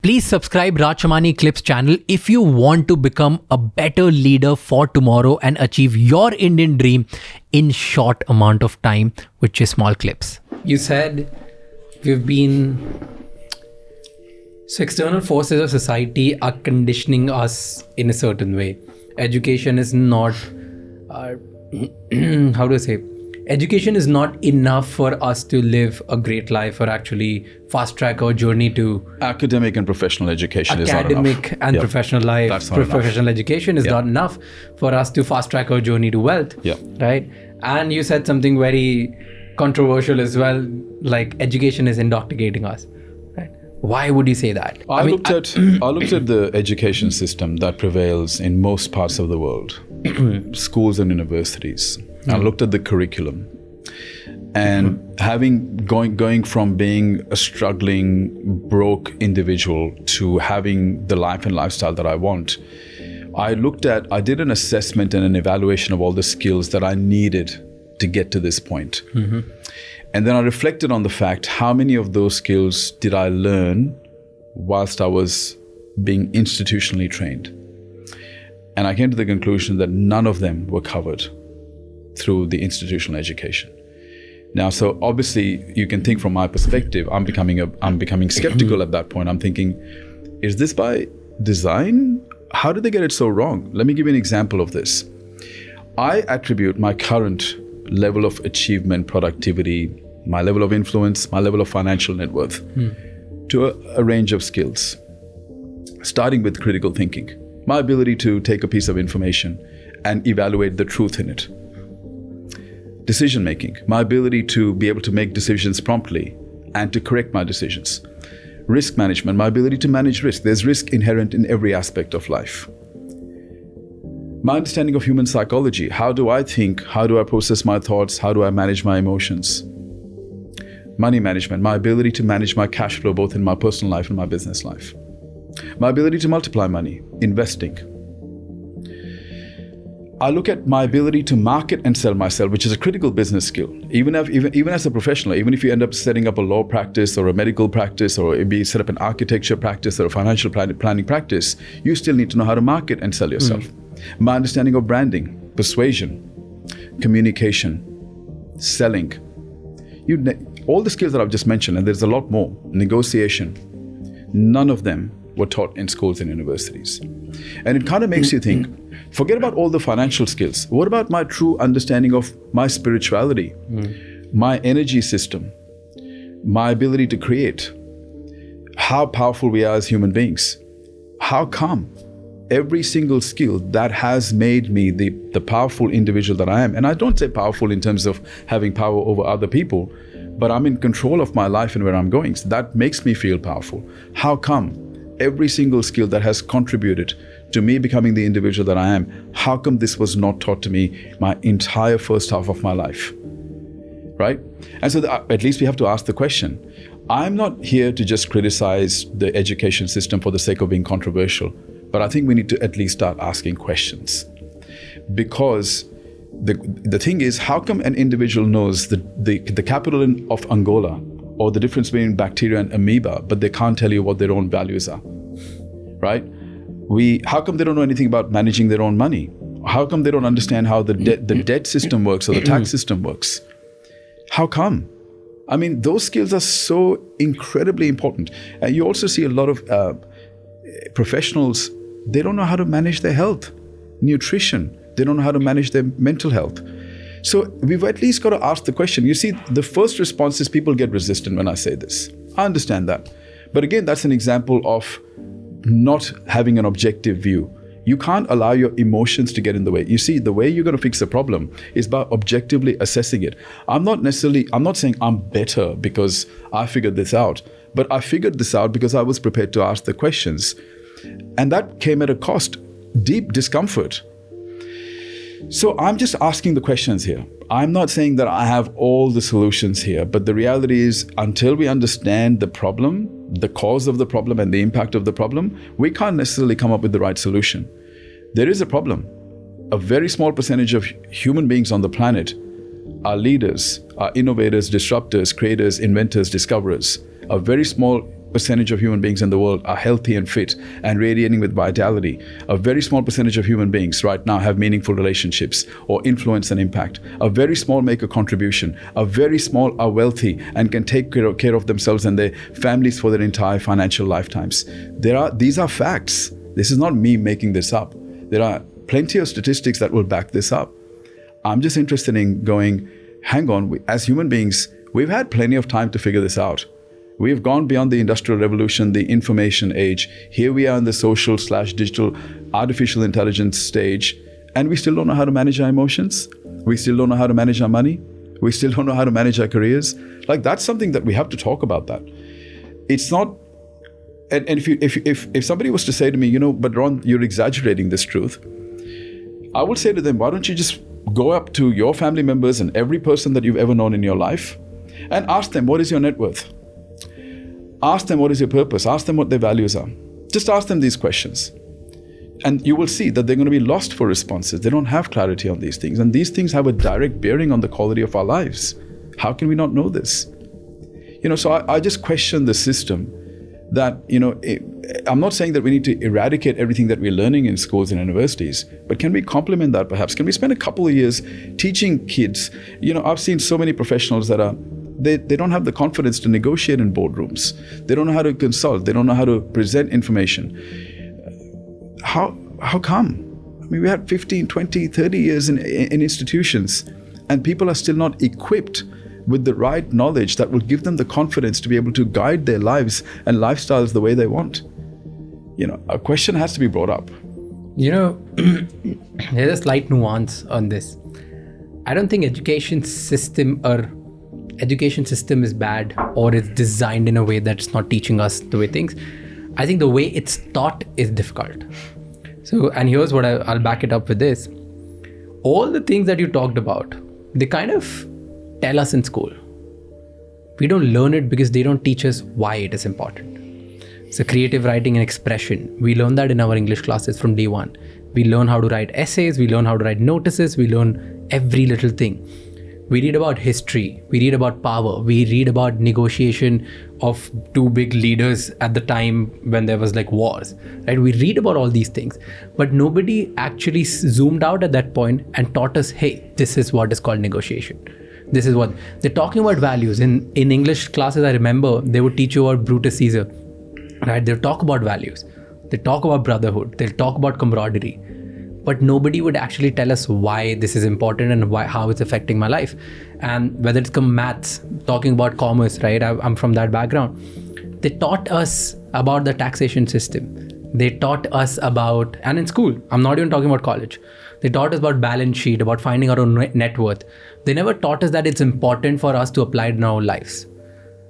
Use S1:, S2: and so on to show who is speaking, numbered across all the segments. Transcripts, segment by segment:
S1: Please subscribe Raj Shamani Clips channel if you want to become a better leader for tomorrow and achieve your Indian dream in short amount of time with just small clips. You said we've been... So external forces of society are conditioning us in a certain way. Education is not... how do I say? Education is not enough for us to live a great life or actually fast track our journey to
S2: academic and professional education is not enough.
S1: Academic and professional life, professional education is not enough for us to fast track our journey to wealth. Right? And you said something very controversial as well, like education is indoctrinating us. Right? Why would you say that?
S2: I looked at the education system that prevails in most parts of the world, schools and universities. I looked at the curriculum, and going from being a struggling, broke individual to having the life and lifestyle that I want, I did an assessment and an evaluation of all the skills that I needed to get to this point. And then I reflected on the fact, how many of those skills did I learn whilst I was being institutionally trained? And I came to the conclusion that none of them were covered through the institutional education. Now, so obviously you can think from my perspective, I'm becoming skeptical at that point. I'm thinking, is this by design? How did they get it so wrong? Let me give you an example of this. I attribute my current level of achievement, productivity, my level of influence, my level of financial net worth to a range of skills, starting with critical thinking, my ability to take a piece of information and evaluate the truth in it. Decision making, my ability to be able to make decisions promptly and to correct my decisions. Risk management, my ability to manage risk. There's risk inherent in every aspect of life. My understanding of human psychology, how do I think, how do I process my thoughts, how do I manage my emotions? Money management, my ability to manage my cash flow both in my personal life and my business life. My ability to multiply money, investing. I look at my ability to market and sell myself, which is a critical business skill. Even as a professional, even if you end up setting up a law practice or a medical practice, or maybe set up an architecture practice or a financial planning practice, you still need to know how to market and sell yourself. My understanding of branding, persuasion, communication, selling, all the skills that I've just mentioned, and there's a lot more, negotiation, none of them were taught in schools and universities. And it kind of makes you think, forget about all the financial skills. What about my true understanding of my spirituality, my energy system, my ability to create, how powerful we are as human beings? How come every single skill that has made me the powerful individual that I am, and I don't say powerful in terms of having power over other people, but I'm in control of my life and where I'm going. So that makes me feel powerful. How come every single skill that has contributed to me becoming the individual that I am, how come this was not taught to me my entire first half of my life, right? And so at least we have to ask the question. I'm not here to just criticize the education system for the sake of being controversial, but I think we need to at least start asking questions. Because the thing is, how come an individual knows the capital of Angola or the difference between bacteria and amoeba, but they can't tell you what their own values are, right? How come they don't know anything about managing their own money? How come they don't understand how the debt system works or the tax system works? How come? I mean, those skills are so incredibly important. And you also see a lot of professionals, they don't know how to manage their health, nutrition. They don't know how to manage their mental health. So we've at least got to ask the question. You see, the first response is people get resistant when I say this. I understand that. But again, that's an example of not having an objective view. You can't allow your emotions to get in the way. You see, the way you're going to fix a problem is by objectively assessing it. I'm not saying I'm better because I figured this out, but I figured this out because I was prepared to ask the questions. And that came at a cost, deep discomfort. So I'm just asking the questions here. I'm not saying that I have all the solutions here, but the reality is, until we understand the problem, the cause of the problem and the impact of the problem, we can't necessarily come up with the right solution. There is a problem. A very small percentage of human beings on the planet are leaders, are innovators, disruptors, creators, inventors, discoverers. A very small percentage of human beings in the world are healthy and fit and radiating with vitality. A very small percentage of human beings right now have meaningful relationships or influence and impact. A very small make a contribution. A very small are wealthy and can take care of themselves and their families for their entire financial lifetimes. These are facts. This is not me making this up. There are plenty of statistics that will back this up. I'm just interested in going, hang on, as human beings, we've had plenty of time to figure this out. We've gone beyond the industrial revolution, the information age. Here we are in the social/digital artificial intelligence stage, and we still don't know how to manage our emotions. We still don't know how to manage our money. We still don't know how to manage our careers. Like, that's something that we have to talk about that. It's not, and if somebody was to say to me, but Ron, you're exaggerating this truth, I would say to them, why don't you just go up to your family members and every person that you've ever known in your life and ask them, what is your net worth? Ask them, what is your purpose? Ask them what their values are. Just ask them these questions. And you will see that they're going to be lost for responses. They don't have clarity on these things. And these things have a direct bearing on the quality of our lives. How can we not know this? So I just question the system that, I'm not saying that we need to eradicate everything that we're learning in schools and universities, but can we complement that perhaps? Can we spend a couple of years teaching kids? I've seen so many professionals that they don't have the confidence to negotiate in boardrooms. They don't know how to consult. They don't know how to present information. How come? I mean, we had 15, 20, 30 years in institutions, and people are still not equipped with the right knowledge that will give them the confidence to be able to guide their lives and lifestyles the way they want. A question has to be brought up.
S1: There's a slight nuance on this. I don't think education system is bad or it's designed in a way that's not teaching us the way things. I think the way it's taught is difficult. So, and here's what I'll back it up with this. All the things that you talked about, they kind of tell us in school. We don't learn it because they don't teach us why it is important. So creative writing and expression, we learn that in our English classes from day one. We learn how to write essays, we learn how to write notices, we learn every little thing. We read about history, we read about power, we read about negotiation of two big leaders at the time when there was like wars, right? We read about all these things, but nobody actually zoomed out at that point and taught us, hey, this is what is called negotiation. This is what they're talking about. Values in English classes. I remember they would teach you about Brutus Caesar, right? They'll talk about values. They talk about brotherhood. They'll talk about camaraderie, but nobody would actually tell us why this is important and how it's affecting my life. And whether it's maths, talking about commerce, right? I'm from that background. They taught us about the taxation system. They taught us about, and in school, I'm not even talking about college. They taught us about balance sheet, about finding our own net worth. They never taught us that it's important for us to apply it in our lives.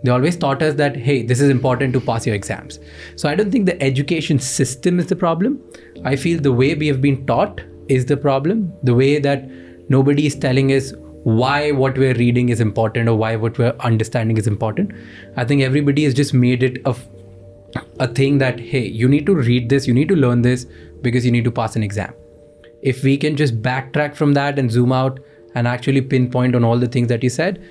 S1: They always taught us that, hey, this is important to pass your exams. So I don't think the education system is the problem. I feel the way we have been taught is the problem. The way that nobody is telling us why what we're reading is important or why what we're understanding is important. I think everybody has just made it a thing that, hey, you need to read this, you need to learn this because you need to pass an exam. If we can just backtrack from that and zoom out and actually pinpoint on all the things that you said,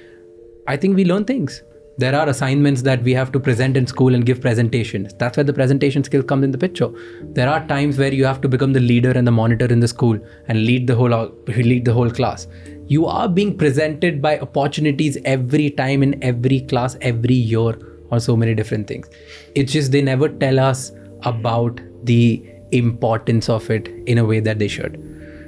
S1: I think we learn things. There are assignments that we have to present in school and give presentations. That's where the presentation skill comes in the picture. There are times where you have to become the leader and the monitor in the school and lead the whole class. You are being presented by opportunities every time in every class, every year, or so many different things. It's just they never tell us about the importance of it in a way that they should.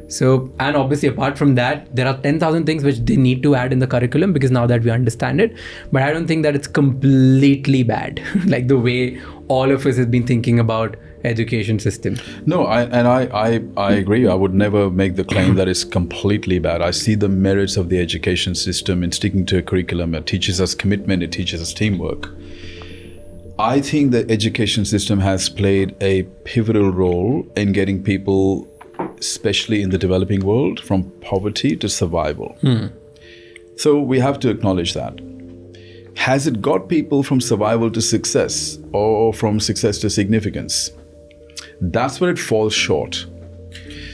S1: So, and obviously apart from that, there are 10,000 things which they need to add in the curriculum because now that we understand it, but I don't think that it's completely bad, like the way all of us have been thinking about education system.
S2: No, I agree. I would never make the claim that it's completely bad. I see the merits of the education system in sticking to a curriculum. It teaches us commitment, it teaches us teamwork. I think the education system has played a pivotal role in getting people, especially in the developing world, from poverty to survival. So we have to acknowledge that. Has it got people from survival to success or from success to significance? That's where it falls short.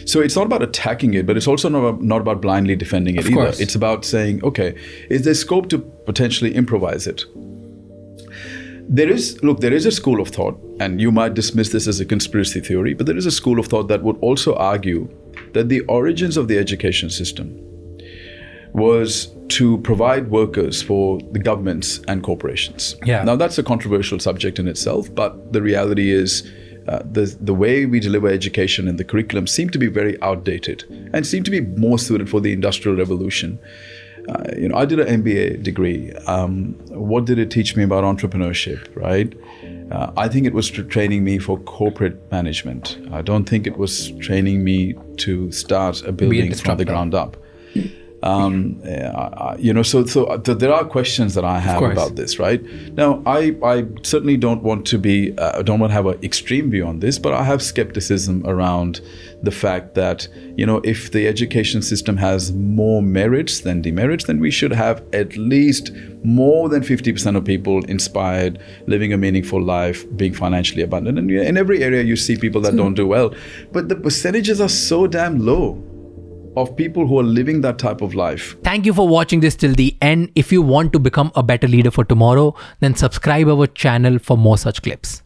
S2: So it's not about attacking it, but it's also not about blindly defending it either. It's about saying, okay, is there scope to potentially improvise it? There is a school of thought, and you might dismiss this as a conspiracy theory, but there is a school of thought that would also argue that the origins of the education system was to provide workers for the governments and corporations.
S1: Yeah.
S2: Now, that's a controversial subject in itself, but the reality is the way we deliver education and the curriculum seem to be very outdated and seem to be more suited for the Industrial Revolution. I did an MBA degree. What did it teach me about entrepreneurship, right? I think it was training me for corporate management. I don't think it was training me to start a building from the ground up. So there are questions that I have about this, right? Now, I certainly don't want to have an extreme view on this, but I have skepticism around the fact that, if the education system has more merits than demerits, then we should have at least more than 50% of people inspired, living a meaningful life, being financially abundant. And in every area, you see people that don't do well, but the percentages are so damn low of people who are living that type of life.
S1: Thank you for watching this till the end. If you want to become a better leader for tomorrow, then subscribe our channel for more such clips.